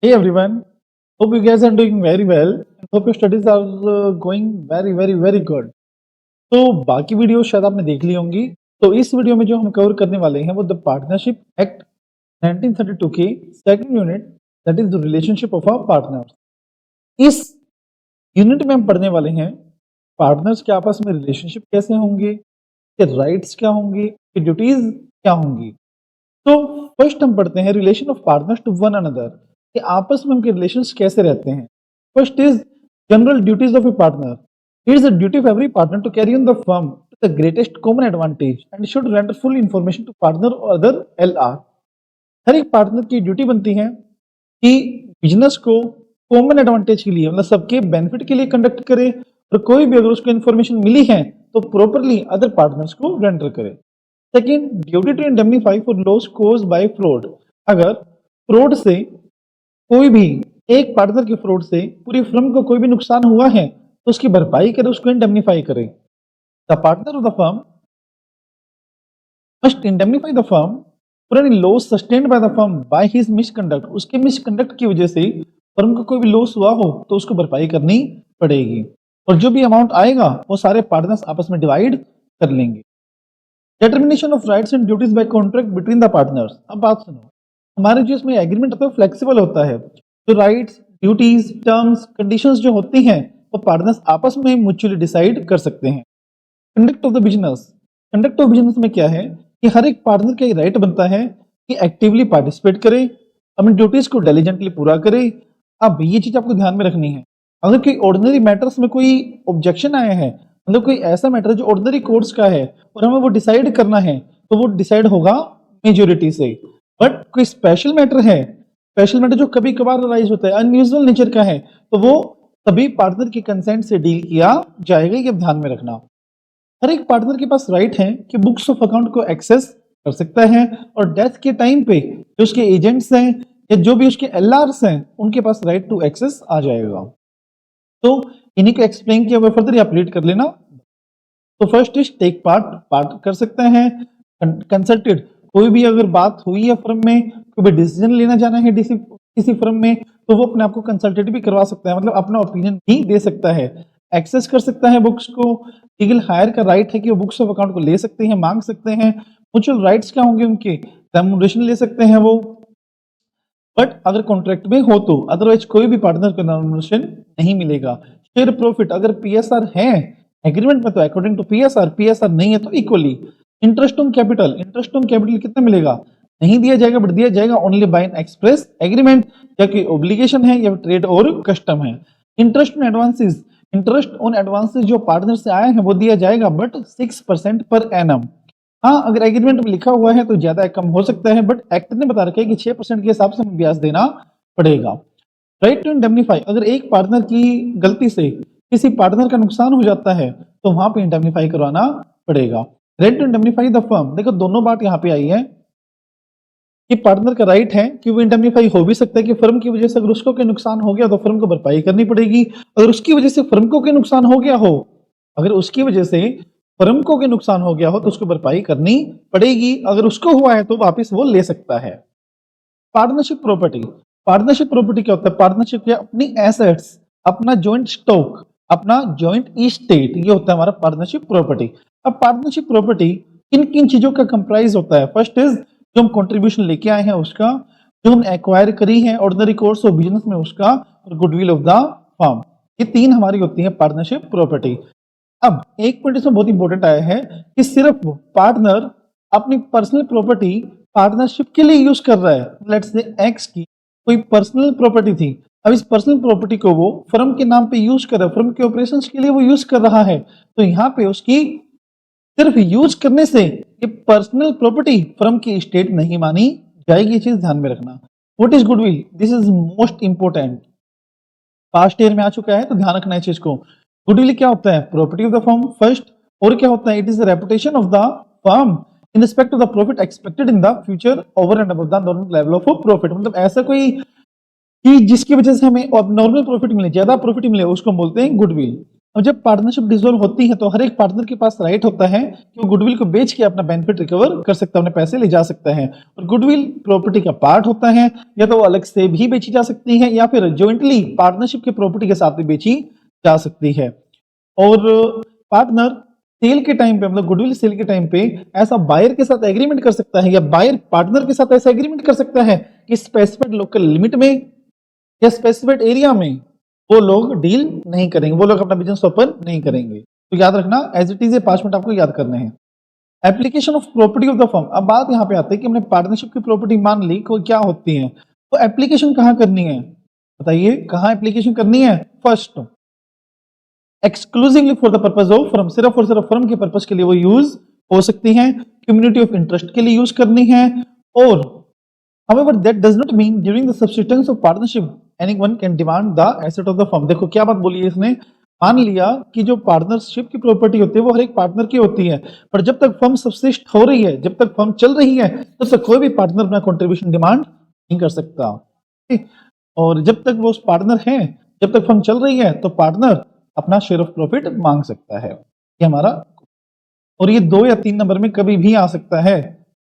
Hey everyone, hope you guys are doing very well and hope your studies are going very good. तो बाकी video शायद आपने देख ली होंगी। तो इस वीडियो में जो हम कवर करने वाले हैं वो द पार्टनरशिप एक्ट 1932 की second unit that is the relationship of our partners. इस यूनिट में हम पढ़ने वाले हैं पार्टनर्स के आपस में रिलेशनशिप कैसे होंगे, के राइट्स क्या होंगे, के ड्यूटीज क्या होंगी। तो फर्स्ट हम पढ़ते हैं relation of partners to one another कि आपस में उनके रिलेशंस कैसे रहते हैं। First is general duties of a partner. It is the duty of every partner to carry on the firm to the greatest common advantage and should render full information to partner और other LR. हर एक partner की duty बनती है कि business को common advantage के लिए मतलब सबके बेनिफिट के लिए कंडक्ट करे और कोई भी अगर उसको इन्फॉर्मेशन मिली है तो प्रॉपरली अदर पार्टनर्स को रेंडर करे। Second, duty to indemnify for loss caused by fraud. अगर फ्रॉड से कोई भी एक पार्टनर के फ्रॉड से पूरी फर्म को कोई भी नुकसान हुआ है तो उसकी भरपाई करे, उसको इंडेमनीफाई करे। The partner of the firm must indemnify the firm for any loss sustained by the firm by his misconduct. उसके मिसकंडक्ट की वजह से फर्म को कोई भी लॉस हुआ हो तो उसको भरपाई करनी पड़ेगी और जो भी अमाउंट आएगा वो सारे पार्टनर्स आपस में डिवाइड कर लेंगे। Determination of rights and duties by contract between the partners. अब बात सुनो, हमारे जो इसमें एग्रीमेंट होता है फ्लेक्सिबल होता है। जो राइट्स, ड्यूटीज, टर्म्स, कंडीशंस जो होती हैं वो पार्टनर्स आपस में म्यूचुअली डिसाइड कर सकते हैं। Conduct of the business. Conduct of business में क्या है कि हर एक पार्टनर का राइट बनता है कि एक्टिवली पार्टिसिपेट करे, अपनी ड्यूटीज को डिलीजेंटली पूरा करे। अब ये चीज आपको ध्यान में रखनी है, अगर कोई ऑर्डिनरी मैटर्स में कोई ऑब्जेक्शन आया है, मतलब कोई ऐसा मैटर जो ऑर्डिनरी कोर्ट्स का है और हमें वो डिसाइड करना है तो वो डिसाइड होगा मेजोरिटी से। बट कोई स्पेशल मैटर है, स्पेशल मैटर जो कभी कभार राइज होता है, अनयूजुअल नेचर का है, तो वो सभी पार्टनर के कंसेंट से डील किया जाएगा। ये ध्यान में रखना। हर एक पार्टनर के पास राइट है कि बुक्स ऑफ अकाउंट को एक्सेस कर सकता है और डेथ के टाइम पे जो उसके एजेंट्स हैं या जो भी उसके एलआर्स हैं उनके पास राइट टू एक्सेस आ जाएगा। तो इन्हीं को एक्सप्लेन किया हुआ फर्दर आप रीड कर लेना। तो फर्स्ट इज टेक पार्ट कर सकते हैं। कंसल्टेड, कोई भी अगर बात हुई है फर्म में, कोई भी डिसीजन लेना जाना है किसी फर्म में तो वो अपने आप को कंसल्टेट भी करवा सकता है, मतलब अपना ओपिनियन भी दे सकता है। एक्सेस कर सकता है बुक्स को। लीगल हायर का राइट है कि वो बुक्स ऑफ अकाउंट को ले सकते हैं, मांग सकते हैं। म्यूचुअल राइट्स क्या होंगे उनके, रेम्यूनरेशन ले सकते हैं वो, बट अगर कॉन्ट्रैक्ट में हो तो, अदरवाइज कोई भी पार्टनर को रेम्यूनरेशन नहीं मिलेगा। शेयर प्रॉफिट, अगर पीएसआर है एग्रीमेंट में तो अकॉर्डिंग टू पीएसआर, पीएसआर नहीं है तो equally. Interest on capital, interest on capital कितना मिलेगा, नहीं दिया जाएगा बट दिया जाएगा only by N express agreement, या कोई ओब्लिगेशन है या ट्रेड और कस्टम है। Interest on advances, interest on advances जो पार्टनर से आए हैं वो दिया जाएगा बट 6% पर एनम। हाँ, अगर एग्रीमेंट में लिखा हुआ है तो ज्यादा कम हो सकता है बट एक्ट ने बता रखा है कि 6% के हिसाब से हमें ब्याज देना पड़ेगा। राइट टू इंडेमनीफाई, अगर एक पार्टनर की गलती से किसी पार्टनर का नुकसान हो जाता है तो वहां पे इंडेमनीफाई करवाना पड़ेगा। Right to indemnify the firm, देखो दोनों बात यहाँ पे आई है कि पार्टनर का राइट है कि वो इंडेमनीफाई हो भी सकता है कि फर्म की वजह से अगर उसको कोई नुकसान हो गया तो फर्म को भरपाई करनी पड़ेगी। अगर उसकी वजह से फर्म को कोई नुकसान हो गया हो, अगर उसकी वजह से फर्म को कोई नुकसान हो गया हो तो उसको भरपाई करनी पड़ेगी। अगर उसको हुआ है तो वापस वो ले सकता है। पार्टनरशिप प्रॉपर्टी, पार्टनरशिप प्रॉपर्टी क्या होता है, पार्टनरशिप क्या, अपनी एसेट्स, अपना जॉइंट स्टॉक, अपना जॉइंट इस्टेट, ये होता है हमारा पार्टनरशिप प्रॉपर्टी। अब पार्टनरशिप प्रॉपर्टी किन किन चीजों का कंप्राइज होता है, फर्स्ट इज जो हम कंट्रीब्यूशन लेके आए हैं उसका, जो हमने एक्वायर करी है ऑर्डिनरी कोर्स ऑफ बिजनेस में उसका, और गुडविल ऑफ द फर्म, ये तीन हमारी होती है पार्टनरशिप प्रॉपर्टी। अब एक पॉइंट इसमें बहुत इंपॉर्टेंट आया है कि सिर्फ पार्टनर अपनी पर्सनल प्रॉपर्टी पार्टनरशिप के लिए यूज कर रहा है। लेट्स से एक्स की कोई पर्सनल प्रॉपर्टी थी, अब इस पर्सनल प्रॉपर्टी को वो फर्म के नाम पे यूज कर रहा है, फर्म के ऑपरेशंस के लिए वो यूज कर रहा है, तो यहाँ पे उसकी सिर्फ यूज करने से ये पर्सनल प्रॉपर्टी फर्म की स्टेट नहीं मानी जाएगी। ये चीज ध्यान में रखना। What is goodwill, this is most important, past year में आ चुका है तो ध्यान रखना है चीज को। गुडविल क्या होता है, property of the firm first, और क्या होता है, it is the reputation of the firm in respect to the profit expected in the future over and above the normal level of profit. मतलब ऐसा कोई कि जिसकी वजह से हमें नॉर्मल प्रॉफिट मिले, ज्यादा प्रॉफिट मिले, उसको बोलते हैं गुडविल। अब जब पार्टनरशिप डिसॉल्व होती है तो हर एक पार्टनर के पास राइट होता है कि वो गुडविल को बेच के अपना बेनिफिट रिकवर कर सकता है, अपने पैसे ले जा सकता है। और गुडविल प्रॉपर्टी का पार्ट होता है, या तो वो अलग से भी बेची जा सकती है या फिर जॉइंटली पार्टनरशिप के प्रॉपर्टी के साथ भी बेची जा सकती है। और पार्टनर सेल के टाइम पे, मतलब गुडविल सेल के टाइम पे ऐसा बायर के साथ एग्रीमेंट कर सकता है, या बायर पार्टनर के साथ ऐसा एग्रीमेंट कर सकता है कि स्पेसिफाइड लोकल लिमिट में या स्पेसिफाइड एरिया में वो लोग डील नहीं करेंगे, वो लोग अपना बिजनेस ओपन नहीं करेंगे। तो याद रखना, एज इट इज, ये 5 मिनट आपको याद करने हैं। Application of property of the firm. अब बात यहाँ पे आती है कि हमने पार्टनरशिप की प्रॉपर्टी मान ली, को क्या होती है, तो एप्लीकेशन कहाँ करनी है, बताइए कहाँ एप्लीकेशन करनी है। First, exclusively for the purpose of firm, सिर्फ और सिर्फ फर्म के पर्पस के लिए वो यूज हो सकती हैं। कम्युनिटी ऑफ इंटरेस्ट के लिए यूज करनी है। और however that does not mean during the subsistence of partnership anyone can demand the asset of the firm। देखो क्या बात बोली है इसने, मान लिया कि जो पार्टनरशिप की प्रॉपर्टी होती है वो हर एक पार्टनर की होती है, पर जब तक फर्म सबसिस्ट हो रही है, जब तक फर्म चल रही है, तब तक कोई भी पार्टनर अपना कंट्रीब्यूशन डिमांड नहीं कर सकता। और जब तक वो पार्टनर है, जब तक फर्म चल रही है, तो पार्टनर अपना शेयर ऑफ प्रॉफिट मांग सकता है। ये हमारा, और ये 2 या 3 नंबर में कभी भी आ सकता है,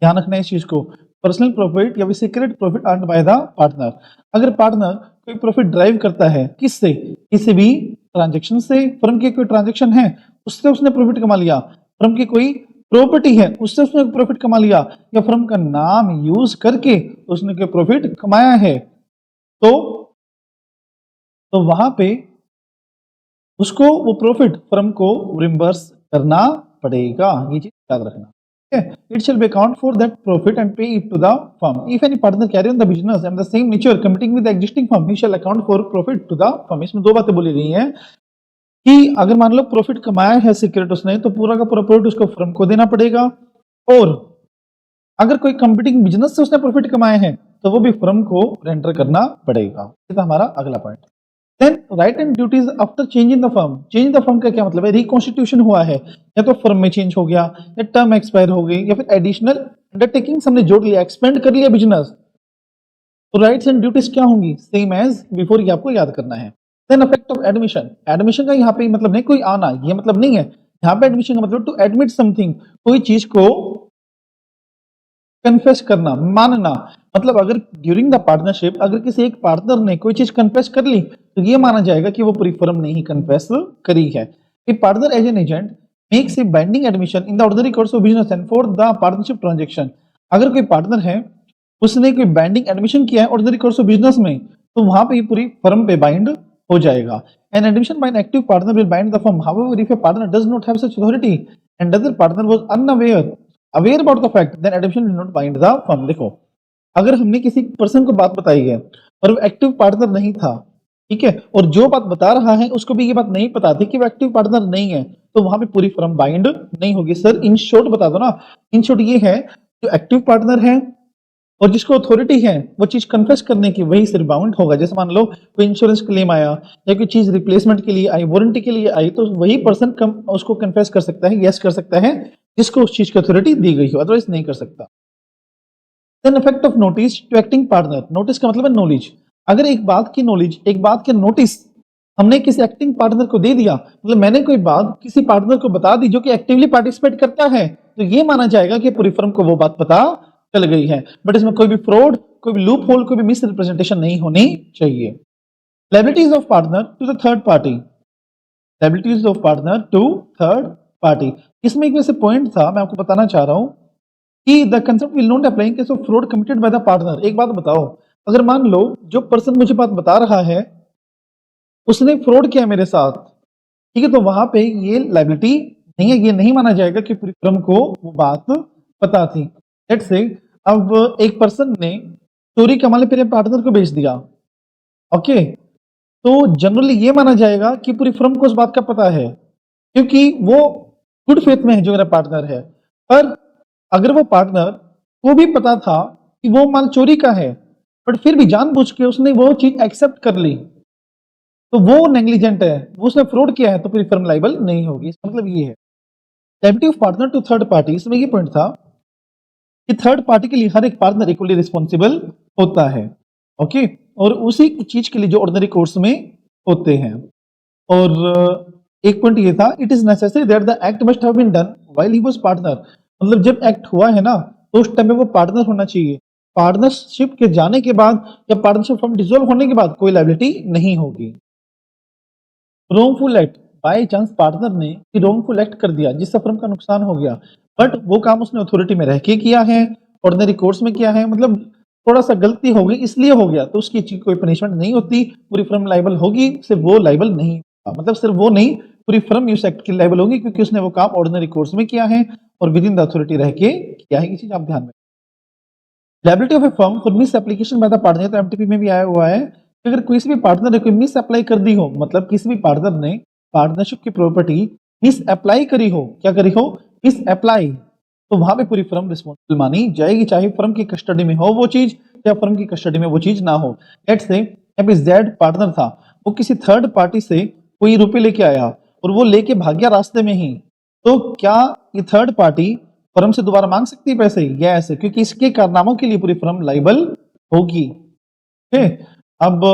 ध्यान रखना इस चीज को। पर्सनल प्रॉफिट या secret profit earned by the partner. अगर पार्टनर कोई प्रॉफिट ड्राइव करता है, किससे, किसी भी ट्रांजैक्शन से, फर्म की कोई ट्रांजैक्शन है उससे उसने प्रॉफिट कमा लिया, फर्म की कोई प्रॉपर्टी है उससे उसने प्रॉफिट कमा लिया, या फर्म का नाम यूज करके उसने कोई प्रॉफिट कमाया है, तो वहां पे उसको वो प्रॉफिट फर्म को रिम्बर्स करना पड़ेगा। ये चीज याद रखना। It shall be account for that profit and pay it to the firm. If any partner carry on the business and the same nature competing with the existing firm, he shall account for profit to the firm। इसमें 2 बातें बोली गई हैं कि अगर मान लो profit कमाया है सीक्रेट उसने, तो पूरा का पूरा प्रॉफिट उसको फर्म को देना पड़ेगा, और अगर कोई कंपीटिंग बिजनेस से उसने प्रॉफिट कमाए हैं तो वो भी फर्म को रेंडर करना पड़ेगा। ये था हमारा अगला point. Then right and duties after change in the firm. Change in the firm का क्या मतलब है, रिकॉन्स्टिट्यूशन हुआ है, या तो फर्म में चेंज हो गया, या टर्म एक्सपायर हो गई, या फिर एडिशनल अंडरटेकिंग्स हमने जोड़ लिया, एक्सपेंड कर लिया बिजनेस, तो राइट्स एंड ड्यूटीज क्या होंगी, सेम एज बिफोर। ये आपको याद करना है। Then effect of admission. Admission का यहाँ पे मतलब नहीं कोई आना, ये मतलब नहीं है यहाँ पे। एडमिशन का मतलब टू एडमिट समथिंग, कोई चीज को कन्फेस करना, मानना। मतलब अगर ड्यूरिंग द पार्टनरशिप अगर किसी एक पार्टनर ने कोई चीज कन्फेस कर ली, तो ये माना जाएगा कि वो पूरी फर्म ने ही कन्फेस करी है। A partner as an agent makes a binding admission in the ordinary course of business and for the partnership transaction. अगर कोई पार्टनर है, उसने कोई बाइंडिंग एडमिशन किया है ऑर्डिनरी कोर्स ऑफ बिजनेस में, तो वहां पे पूरी फर्म पे बाइंड हो जाएगा। An admission by an active partner will bind the firm. However if a partner does not have such authority and other partner was unaware about the fact, then admission will not bind the firm. देखो, अगर हमने किसी person को बात बताई है और वो एक्टिव पार्टनर नहीं था, ठीक है, और जो बात बता रहा है उसको भी ये बात नहीं पता थी कि वो एक्टिव पार्टनर नहीं है, तो वहां पे पूरी फर्म बाइंड नहीं होगी। सर इन शॉर्ट बता दो ना। इन शॉर्ट ये है, जो एक्टिव पार्टनर है और जिसको अथॉरिटी है वो चीज कन्फेस करने की, वही सिर्फ बाउंड होगा। जैसे मान लो कोई इंश्योरेंस क्लेम आया या कोई चीज रिप्लेसमेंट के लिए आई, वारंटी के लिए आई, तो वही पर्सन उसको कन्फेस कर सकता है, यस कर सकता है, जिसको उस चीज की अथॉरिटी दी गई हो, अदरवाइज नहीं कर सकता। Then effect of notice to acting partner. Notice का मतलब है नॉलेज। अगर एक बात की नॉलेज, एक बात के नोटिस हमने किसी एक्टिंग पार्टनर को दे दिया, मतलब मैंने कोई बात किसी पार्टनर को बता दी जो कि एक्टिवली पार्टिसिपेट करता है, तो ये माना जाएगा कि पूरी फर्म को वो बात पता चल गई है। बट इसमें कोई भी फ्रॉड, कोई भी लूप होल, कोई भी मिस रिप्रेजेंटेशन नहीं होनी चाहिए। Liabilities of partner to the third party. Liabilities of partner to third party, इसमें एक वैसे पॉइंट था, मैं आपको बताना चाह रहा हूं कि the concept will not apply in case of fraud committed by the partner. एक बात बताओ, अगर मान लो जो पर्सन मुझे बात बता रहा है उसने फ्रॉड किया मेरे साथ, ठीक है, तो वहां पे ये लायबिलिटी नहीं है, ये नहीं माना जाएगा कि पूरी फर्म को वो बात पता थी। लेट्स से अब एक पर्सन ने चोरी का माल मेरे पार्टनर को बेच दिया, ओके, तो जनरली ये माना जाएगा कि पूरी फर्म को उस बात का पता है, क्योंकि वो गुड फेथ में है जो मेरा पार्टनर है। पर अगर वो पार्टनर को भी पता था कि वो माल चोरी का है, बट फिर भी जानबूझ के उसने वो चीज एक्सेप्ट कर ली, तो वो नेग्लिजेंट है, वो उसने फ्रॉड किया है, तो पूरी फर्म लायबल नहीं होगी। इसका मतलब ये है liability of partner to third party. इसमें ये पॉइंट था कि थर्ड पार्टी के लिए हर एक पार्टनर इक्वली रिस्पॉन्सिबल होता है, ओके, और उसी चीज के लिए जो ऑर्डिनरी कोर्स में होते हैं। और एक पॉइंट ये था, it is necessary that the act must have been done while he was partner, मतलब जब एक्ट हुआ है ना तो उस टाइम पे वो पार्टनर होना चाहिए। पार्टनरशिप के जाने के बाद या पार्टनरशिप फॉर्म डिसॉल्व होने के बाद कोई लायबिलिटी नहीं होगी। रोंगफुल एक्ट, बाय चांस पार्टनर ने रोंगफुल एक्ट कर दिया जिससे फर्म का नुकसान हो गया, बट वो काम उसने अथॉरिटी में रह के किया है, ऑर्डिनरी कोर्स में किया है, मतलब थोड़ा सा गलती हो गई इसलिए हो गया, तो उसकी कोई पनिशमेंट नहीं होती, पूरी फर्म लाइबल होगी, सिर्फ वो लाइबल नहीं होगा, मतलब सिर्फ वो नहीं, पूरी फर्म इस एक्ट की लाइबल होगी क्योंकि उसने वो काम ऑर्डिनरी कोर्स में किया है और विद इन द अथॉरिटी रह के किया है। ये चीज आप ध्यान में, liability of A firm for miss application by the partner, तो एमटीपी में भी आया हुआ है कि अगर किसी भी पार्टनर ने कोई मिस अप्लाई कर दी हो, मतलब किसी भी पार्टनर ने पार्टनरशिप की प्रॉपर्टी मिस अप्लाई करी हो, क्या करी हो, मिस अप्लाई, तो वहां पे पूरी फर्म रिस्पॉन्सिबल मानी जाएगी, चाहे फर्म की कस्टडी में हो वो चीज या फर्म की कस्टडी में वो चीज ना हो। लेट्स से अब जेड पार्टनर था, वो किसी थर्ड पार्टी से कोई रुपए लेके आया और वो लेके भाग गया रास्ते में ही, तो क्या ये थर्ड पार्टी फर्म से दोबारा मांग सकती है पैसे? यस, क्योंकि इसके कारनामों के लिए पूरी फर्म लाइबल होगी। ठीक है, अब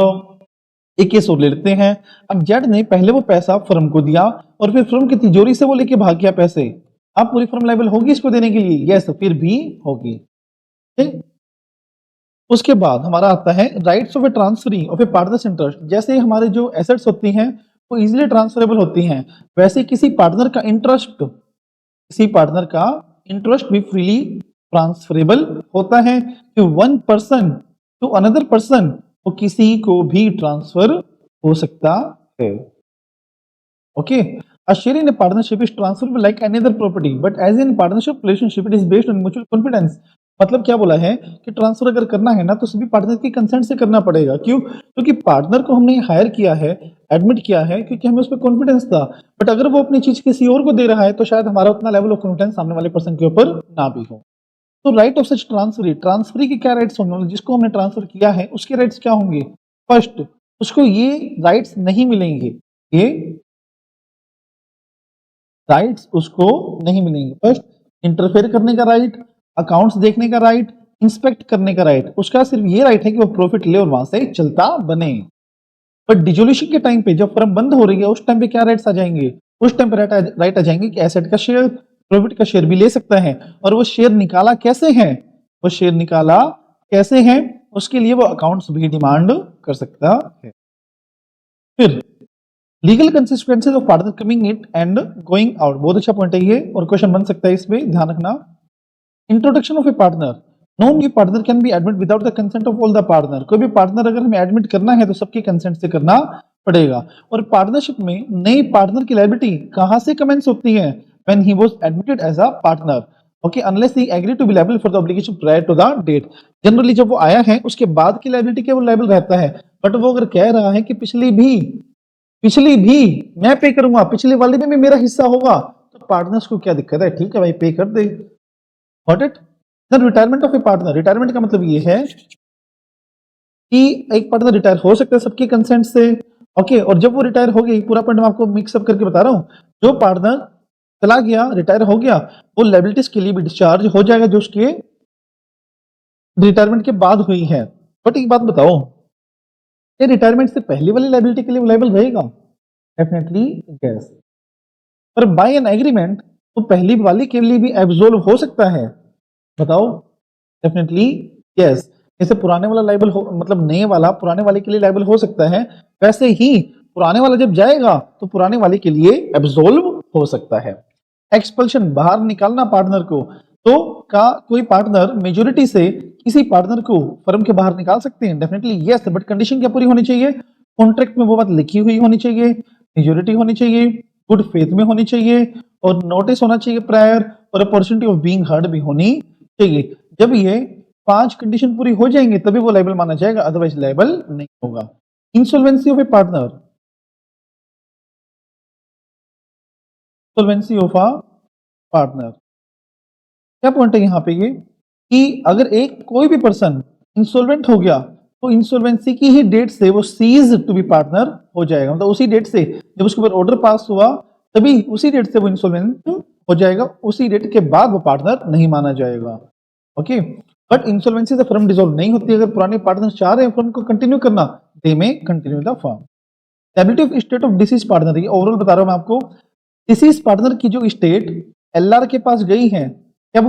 एक केस और ले लेते हैं। अब जेड ने पहले वो पैसा फर्म को दिया और फिर फर्म की तिजोरी से वो लेके भाग गया पैसे, अब पूरी फर्म लाइबल होगी इसको देने के लिए? यस, फिर भी होगी। ठीक, उसके बाद हमारा आता है rights of A transferee of A partners interest. जैसे हमारे जो एसेट्स होती हैं वो इजीली ट्रांसफरेबल होती हैं, वैसे किसी पार्टनर का इंटरेस्ट, किसी पार्टनर का इंटरेस्ट भी फ्रीली ट्रांसफरेबल होता है कि one person to another person, वो किसी को भी ट्रांसफर हो सकता है। Okay, a share in a partnership is transferable like any other property but as in partnership relationship it is based on mutual confidence। मतलब क्या बोला है कि ट्रांसफर अगर करना है ना तो सभी पार्टनर की कंसेंट से करना पड़ेगा। क्यों? क्योंकि पार्टनर को हमने हायर किया है, एडमिट किया है, क्योंकि हमें उस पर कॉन्फिडेंस था, बट अगर वो अपनी चीज किसी और को दे रहा है तो शायद हमारा उतना लेवल ऑफ कॉन्फिडेंस सामने वाले पर्सन के ऊपर ना भी हो। तो right of such transferee, transferee के क्या राइट्स होंगे, जिसको हमने ट्रांसफर किया है उसके राइट्स क्या होंगे? फर्स्ट, उसको ये राइट्स नहीं मिलेंगे, ये राइट्स उसको नहीं मिलेंगे। फर्स्ट, इंटरफेयर करने का राइट, अकाउंट्स देखने का राइट, इंस्पेक्ट करने का राइट, उसका सिर्फ ये राइट है कि वो प्रॉफिट ले और वहां से चलता बने। पर डिजोल्यूशन के टाइम पे जब फर्म बंद हो रही है उस टाइम पे क्या राइट्स आ जाएंगे? उस टाइम पे राइट आ जाएंगे कि एसेट का शेयर, प्रॉफिट का शेयर भी ले सकता है। और वो शेयर निकाला कैसे है, वो शेयर निकाला कैसे है उसके लिए वो अकाउंट्स भी डिमांड कर सकता है। फिर legal consequences of partner coming it and going out, बहुत अच्छा पॉइंट है ये और क्वेश्चन बन सकता है इसमें, ध्यान रखना। Introduction of a partner, no new partner can be admit without the consent of all the partner. कोई भी पार्टनर अगर हमें एडमिट करना है तो सबके कंसेंट से करना पड़ेगा। और पार्टनरशिप में नए पार्टनर की लायबिलिटी कहां से कमेंस होती है? When he was admitted as a partner, okay, unless he agree to be liable for the obligation prior to the date. Generally जब वो आया है उसके बाद की लायबिलिटी के वो लायबल रहता है, बट वो अगर कह रहा है कि पिछली भी मैं पे करूंगा, पिछली वाले में भी मेरा हिस्सा होगा, तो पार्टनर्स को क्या दिक्कत है? ठीक है भाई, पे कर दे। Got it? Then retirement of a partner, retirement का मतलब ये है कि एक पार्टनर रिटायर हो सकता है सबके कंसेंट से, ओके, और जब वो रिटायर हो गई, पूरा पॉइंट मैं आपको मिक्सअप करके बता रहा हूं, जो पार्टनर चला गया, रिटायर हो गया, वो लायबिलिटीज के लिए भी डिस्चार्ज हो जाएगा जो उसके रिटायरमेंट के बाद हुई है। बट एक बात बताओ, ये रिटायरमेंट से पहले वाली लायबिलिटी के लिए लायबल रहेगा? Definitely yes. पर बाय एन एग्रीमेंट तो पहली वाली के लिए भी एब्जॉल्व हो सकता है, बताओ? Definitely yes. जैसे पुराने वाला लायबल हो, मतलब नए वाला पुराने वाले के लिए लायबल हो सकता है, वैसे ही पुराने वाला जब जाएगा तो पुराने वाले के लिए एब्जॉल्व हो सकता है। एक्सपल्शन, बाहर निकालना पार्टनर को, तो का कोई पार्टनर मेजोरिटी से किसी पार्टनर को फर्म के बाहर निकाल सकते हैं? डेफिनेटली यस, बट कंडीशन क्या पूरी होनी चाहिए? कॉन्ट्रैक्ट में वो बात लिखी हुई होनी चाहिए, मेजोरिटी होनी चाहिए, गुड फेथ में होनी चाहिए, और नोटिस होना चाहिए प्रायर, और अपॉर्चुनिटी ऑफ बीइंग हर्ड भी होनी चाहिए। जब ये 5 कंडीशन पूरी हो जाएंगे तभी वो लायबल माना जाएगा, अदरवाइज लायबल नहीं होगा। Insolvency of a partner, insolvency of a partner, क्या पॉइंट है यहाँ पे ये कि अगर एक कोई भी पर्सन इंसॉल्वेंट हो गया तो इंसॉल्वेंसी की ही डेट से वो सीज टू बी पार्टनर हो जाएगा, मतलब उसी डेट से जब उसके ऊपर ऑर्डर पास हुआ तभी उसी डेट से वो इंसॉल्वेंट हो जाएगा, उसी डेट के बाद वो पार्टनर नहीं माना जाएगा। ओके, बट इंसॉल्वेंसी से फर्म डिसॉल्व नहीं होती। अगर पुराने पार्टनर चाह रहे हैं फर्म को कंटिन्यू करना, दे में continue the firm. Ability of state of disease partner, ये ओवरऑल बता रहा हूं मैं आपको। डिसीज पार्टनर की जो स्टेट एलआर के पास गई है, क्या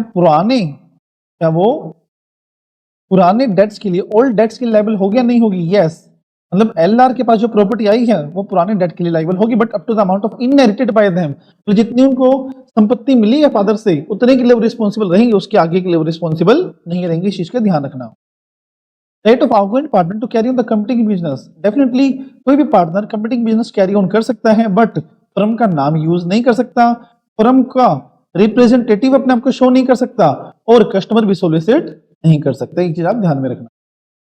वो पुराने डेट्स के लिए, ओल्ड डेट्स के लिए लायबल होगी या नहीं होगी? यस, मतलब एलआर के पास जो प्रॉपर्टी आई है वो पुराने डेट के लिए लायबल होगी, but up to the amount of inherited by them, तो जितनी उनको संपत्ति मिली है फादर से उतने के लिए वो रिस्पॉन्सिबल रहेंगे, उसके आगे के लिए वो रिस्पॉन्सिबल नहीं रहेंगे। इस चीज का ध्यान रखना। Right of outgoing partner to carry on the company business, definitely कोई भी partner company business carry on कर सकता है, बट फर्म का नाम यूज नहीं कर सकता, फर्म का रिप्रेजेंटेटिव अपने आप को शो नहीं कर सकता, और कस्टमर भी सोलिसिट नहीं कर सकता। ये चीज आप ध्यान में रखना।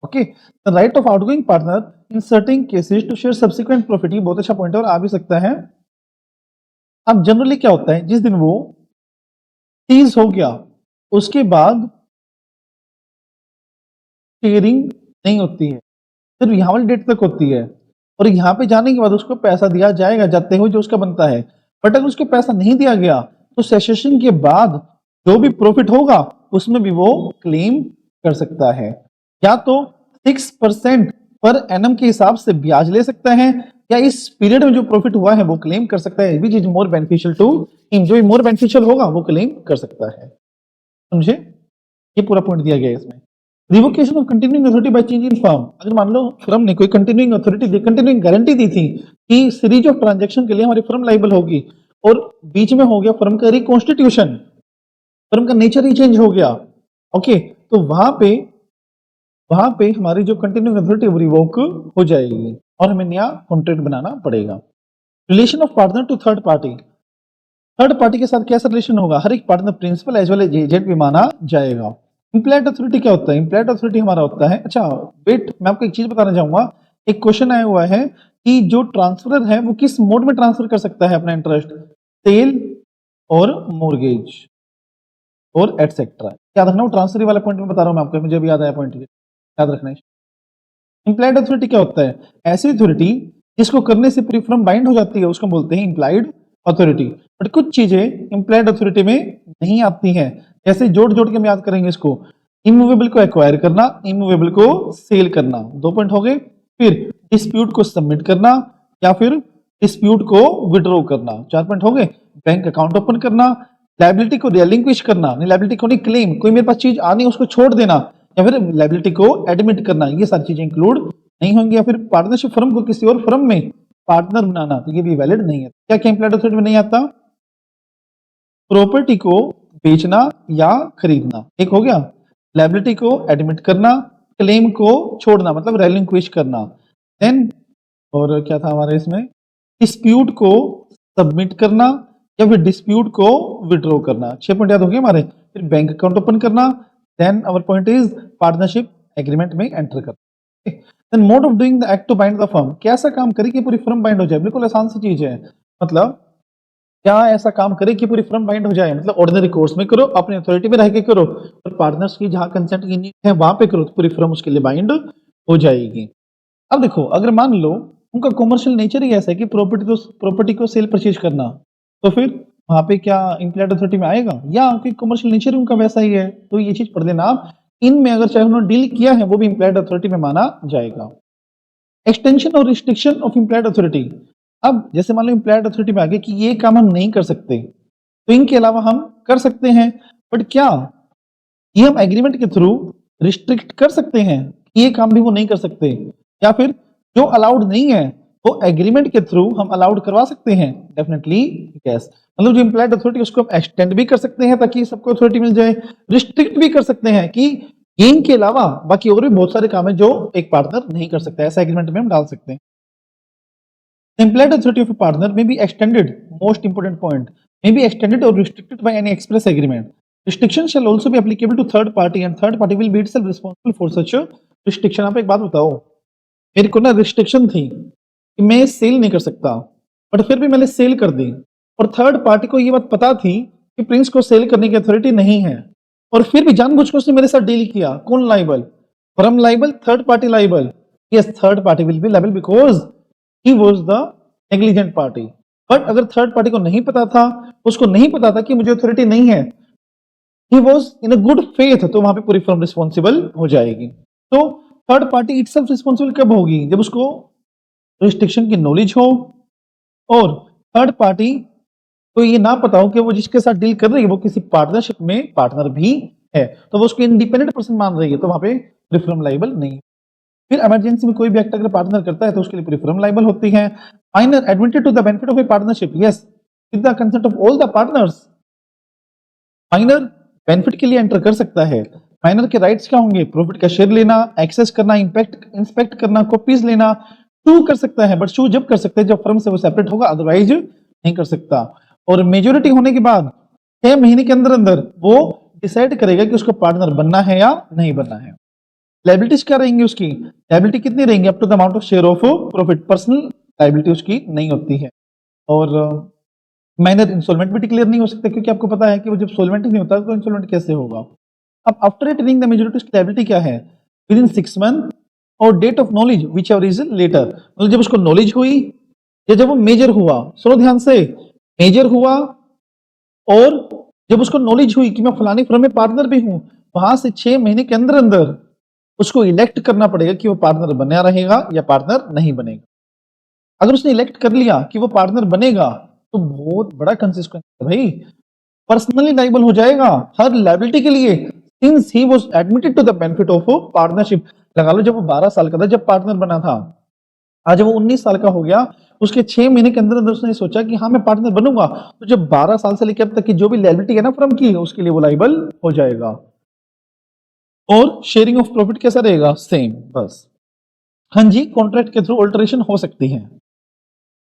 Okay, the right of outgoing partner in certain cases to share subsequent profit, ये बहुत अच्छा पॉइंट है और आ भी सकता है। अब जनरली क्या होता है, जिस दिन वो सीज हो गया उसके बाद शेयरिंग नहीं होती है, सिर्फ यहाँ वाली डेट तक होती है, और यहाँ पे जाने के बाद उसको पैसा दिया जाएगा जाते हुए जो उसका बनता है। बट अगर उसको पैसा नहीं दिया गया तो सेसेशन के बाद जो भी प्रॉफिट होगा उसमें भी वो क्लेम कर सकता है। या तो 6% पर एनम के हिसाब से ब्याज ले सकता है, या इस पीरियड में जो प्रॉफिट हुआ है वो क्लेम कर सकता है, which is more beneficial to him, जो मोर बेनिफिशियल होगा वो क्लेम कर सकता है। समझे, ये पूरा पॉइंट दिया गया है इसमें। Revocation of continuing authority by change in firm, अगर मान लो फर्म ने कोई कंटिन्यूइंग अथॉरिटी कंटिन्यूइंग गारंटी दी थी कि सीरीज ऑफ ट्रांजैक्शन के लिए हमारी फर्म लायबल होगी, और बीच में हो गया फर्म का रिकॉन्स्टिट्यूशन, फर्म का नेचर ही चेंज हो गया, ओके, तो वहां पे हमारी जो कंटिन्यूइंग अथॉरिटी रिवोक हो जाएगी और हमें नया कॉन्ट्रैक्ट बनाना पड़ेगा। Relation of partner to third party के साथ कैसा रिलेशन होगा? हर एक partner principal as well as agent भी माना जाएगा। इम्प्लाइड अथॉरिटी क्या होता है? इम्प्लाइड अथॉरिटी हमारा होता है, अच्छा वेट, मैं आपको एक चीज बताना चाहूंगा। एक क्वेश्चन आया हुआ है कि जो ट्रांसफरर है वो किस मोड में ट्रांसफर कर सकता है अपना इंटरेस्ट, सेल और मोर्गेज और एटसेट्रा। याद रखना, वो ट्रांसफर वाला पॉइंट में बता रहा हूं मैं आपको, मुझे भी याद आया पॉइंट, याद रखना है। इम्प्लाइड अथॉरिटी क्या होता है? ऐसी अथॉरिटी जिसको करने से पूरी फर्म बाइंड हो जाती है उसको बोलते हैं इम्प्लाइड अथॉरिटी। बट कुछ चीजें इम्प्लाइड अथॉरिटी में नहीं आती हैं, जैसे जोड़ जोड़ के हम याद करेंगे इसको। इमूवेबल को एक्वायर करना, इमूवेबल को सेल करना, 2 पॉइंट हो गए। फिर डिस्प्यूट को सबमिट करना या फिर डिस्प्यूट को विड्रॉ करना, 4 पॉइंट हो गए। बैंक अकाउंट ओपन करना, लायबिलिटी को रिलिंक्विश करना, नहीं लायबिलिटी को नहीं क्लेम, कोई मेरे पास चीज आनी उसको छोड़ देना, या फिर लायबिलिटी को एडमिट करना, ये सारी चीजें इंक्लूड नहीं होंगी। या फिर पार्टनरशिप फर्म को किसी और फर्म में पार्टनर बनाना, तो ये भी वैलिड नहीं है। क्या क्या इम्प्लाइड अथॉरिटी में नहीं आता? प्रॉपर्टी को बेचना या खरीदना, एक हो गया। लायबिलिटी को एडमिट करना, क्लेम को छोड़ना मतलब रिलिंक्विश करना, देन और क्या था हमारे इसमें, डिस्प्यूट को सबमिट करना या फिर डिस्प्यूट को विड्रॉ करना। 6 पॉइंट याद हो गए हमारे। फिर बैंक अकाउंट ओपन करना, then our point is partnership agreement में एंटर करना। Then mode of doing the act to bind the firm, कैसा काम करे कि पूरी फर्म बाइंड हो जाए? बिल्कुल आसान सी चीज है, मतलब क्या ऐसा काम करे कि पूरी फर्म बाइंड हो जाए? मतलब ऑर्डिनरी कोर्स में करो, अपनी अथॉरिटी में रह के करो, और पार्टनर्स की जहां कंसेंट की नीड है वहां पे करो, तो पूरी फर्म उसके लिए बाइंड हो जाएगी। अब देखो, अगर मान लो उनका कॉमर्शियल नेचर ही ऐसा है कि प्रॉपर्टी को सेल परचेज करना, तो फिर वहां पे क्या इम्प्लाइड अथॉरिटी में आएगा? या कि कॉमर्शियल नेचर उनका वैसा ही है, तो ये चीज पढ़ देना आप। इनमें अगर चाहे उन्होंने डील किया है वो भी इम्प्लाइड अथॉरिटी में माना जाएगा। एक्सटेंशन और रिस्ट्रिक्शन ऑफ इम्प्लाइड अथॉरिटी, अब जैसे मान लो इम्प्लाइड अथॉरिटी में आगे कि ये काम हम नहीं कर सकते, तो इनके अलावा हम कर सकते हैं, बट क्या ये हम एग्रीमेंट के थ्रू रिस्ट्रिक्ट कर सकते हैं? ये काम भी वो नहीं कर सकते, या फिर जो अलाउड नहीं है वो एग्रीमेंट के थ्रू हम अलाउड करवा सकते हैं? Definitely yes. मतलब जो इम्प्लाइड अथॉरिटी उसको हम एक्सटेंड भी कर सकते हैं ताकि सबको अथॉरिटी मिल जाए, रिस्ट्रिक्ट भी कर सकते हैं कि इनके अलावा बाकी और भी बहुत सारे काम है जो एक पार्टनर नहीं कर सकता, ऐसा एग्रीमेंट में हम डाल सकते हैं। Implied authority of a partner may be extended, most important point, may be extended or restricted by any express agreement. Restriction shall also be applicable to third party and third party will be itself responsible for such a restriction. आप एक बात बताओ, मेरे को ना restriction थी कि मैं सेल नहीं कर सकता, बट फिर भी मैंने सेल कर दी, और थर्ड पार्टी को ये बात पता थी कि प्रिंस को सेल करने की अथॉरिटी नहीं है, और फिर भी जानबूझ कर उसने मेरे साथ डील किया। कौन liable? Firm liable, third party liable? Yes, third party will be liable because he was the negligent party। But अगर थर्ड पार्टी को नहीं पता था, उसको नहीं पता था कि मुझे अथॉरिटी नहीं है, he was in a good faith, तो वहां पे पूरी फर्म रिस्पॉन्सिबल हो जाएगी। तो थर्ड पार्टी इटसेल्फ रिस्पॉन्सिबल कब होगी? जब उसको रिस्ट्रिक्शन की नॉलेज हो और थर्ड पार्टी को ये ना पता हो कि वो जिसके साथ डील कर रही है वो किसी पार्टनरशिप में पार्टनर भी है, तो वो उसको इंडिपेंडेंट पर्सन मान रही है, तो वहां पे प्रीफरम लाइबल नहीं। फिर इमरजेंसी में कोई भी एक्ट अगर पार्टनर करता है तो उसके लिए प्रीफरम लाइबल होती है। Minor admitted to the benefit of a partnership, yes, with the consent of all the partners. Minor benefit के लिए एंटर कर सकता है। माइनर के राइट्स क्या होंगे? प्रॉफिट का शेयर लेना, एक्सेस करना, इंस्पेक्ट करना, कॉपीज लेना, शू कर सकता है, बट शू जब कर सकता है जब फर्म से वो सेपरेट होगा, अदरवाइज नहीं कर सकता। और मेजोरिटी होने के बाद 6 महीने के अंदर अंदर वो डिसाइड करेगा कि उसको पार्टनर बनना है या नहीं बनना है। लायबिलिटीज क्या रहेंगी उसकी? लायबिलिटी कितनी रहेंगी? Up to the amount of share of profit. Personal liability उसकी नहीं होती है। और माइनर इंसॉल्वेंट भी डिक्लेयर नहीं हो सकता, क्योंकि आपको पता है कि वो जब सोलवेंट ही नहीं होता तो इंसॉल्वेंट कैसे होगा। अब आफ्टर अटेनिंग द मेजॉरिटी उसकी लायबिलिटी क्या है? विद इन 6 मंथ और date of knowledge whichever is later, मतलब जब उसको नॉलेज हुई या जब वो मेजर हुआ। सुनो ध्यान से, मेजर हुआ और जब उसको नॉलेज हुई कि मैं फलानी फर्म में पार्टनर भी हूं, वहां से 6 महीने के अंदर अंदर उसको इलेक्ट करना पड़ेगा कि वो पार्टनर बना रहेगा या पार्टनर नहीं बनेगा। अगर उसने इलेक्ट कर लिया कि वो पार्टनर बनेगा तो बहुत बड़ा कंसिक्वेंस है भाई, पर्सनली लायबल हो जाएगा हर लायबिलिटी के लिए, since he was admitted to the benefit of partnership. लगा लो जब वो 12 साल का था जब पार्टनर बना था, आज वो 19 साल का हो गया, उसके 6 महीने के अंदर अंदर उसने सोचा कि हाँ मैं पार्टनर बनूंगा, तो जब 12 साल से लेकर अब तक की जो भी लायबिलिटी है ना फर्म की, उसके लिए वो लायबल हो जाएगा। और शेयरिंग ऑफ प्रॉफिट कैसा रहेगा? सेम, बस। हाँ जी, कॉन्ट्रैक्ट के थ्रू अल्टरेशन हो सकती है।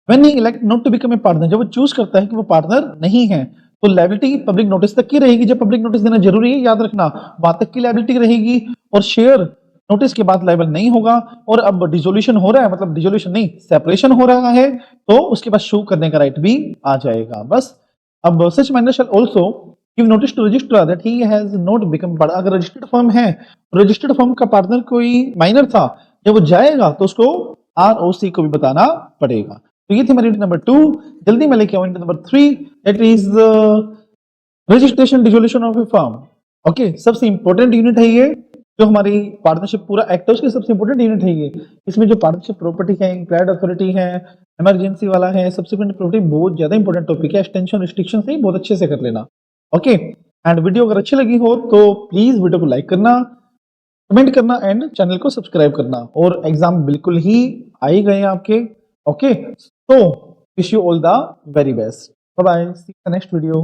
When he elect not to become a partner, जब वो चूज करता है कि वो पार्टनर नहीं है, तो लायबिलिटी पब्लिक नोटिस तक की रहेगी। जब पब्लिक नोटिस देना जरूरी है, याद रखना, वहां तक की लायबिलिटी रहेगी और शेयर नोटिस के बाद लायबल नहीं होगा। और अब डिसोल्यूशन हो रहा है, मतलब डिसोल्यूशन नहीं, सेपरेशन हो रहा है, तो उसके बाद शू करने का राइट भी आ जाएगा, बस। अब such minor shall also give notice to registrar that he has not become partner. अगर रजिस्टर्ड फर्म है, रजिस्टर्ड फर्म का पार्टनर कोई माइनर था, जब वो जाएगा तो उसको आरओसी को भी बताना पड़ेगा। तो ये थी हमारी यूनिट नंबर 2। जल्दी मैं लेके आऊं unit number 3, that is registration dissolution of A firm. Okay, सबसे इंपॉर्टेंट यूनिट है ये, जो हमारी पार्टनरशिप पूरा एक्ट है उसकी सबसे इंपॉर्टेंट यूनिट है ये। इसमें जो पार्टनरशिप प्रॉपर्टी है, इम्प्लाइड अथॉरिटी है, इमरजेंसी वाला है, सब्सिक्वेंट प्रॉपर्टी, बहुत ज्यादा इंपॉर्टेंट टॉपिक है। एक्सटेंशन रिस्ट्रिक्शन से बहुत अच्छे से कर लेना। ओके, एंड वीडियो अगर अच्छी लगी हो तो प्लीज वीडियो को लाइक करना, कमेंट करना एंड चैनल को सब्सक्राइब करना। और एग्जाम बिल्कुल ही आ ही गए आपके। Okay, so wish you all the very best. Bye bye, see you in the next video.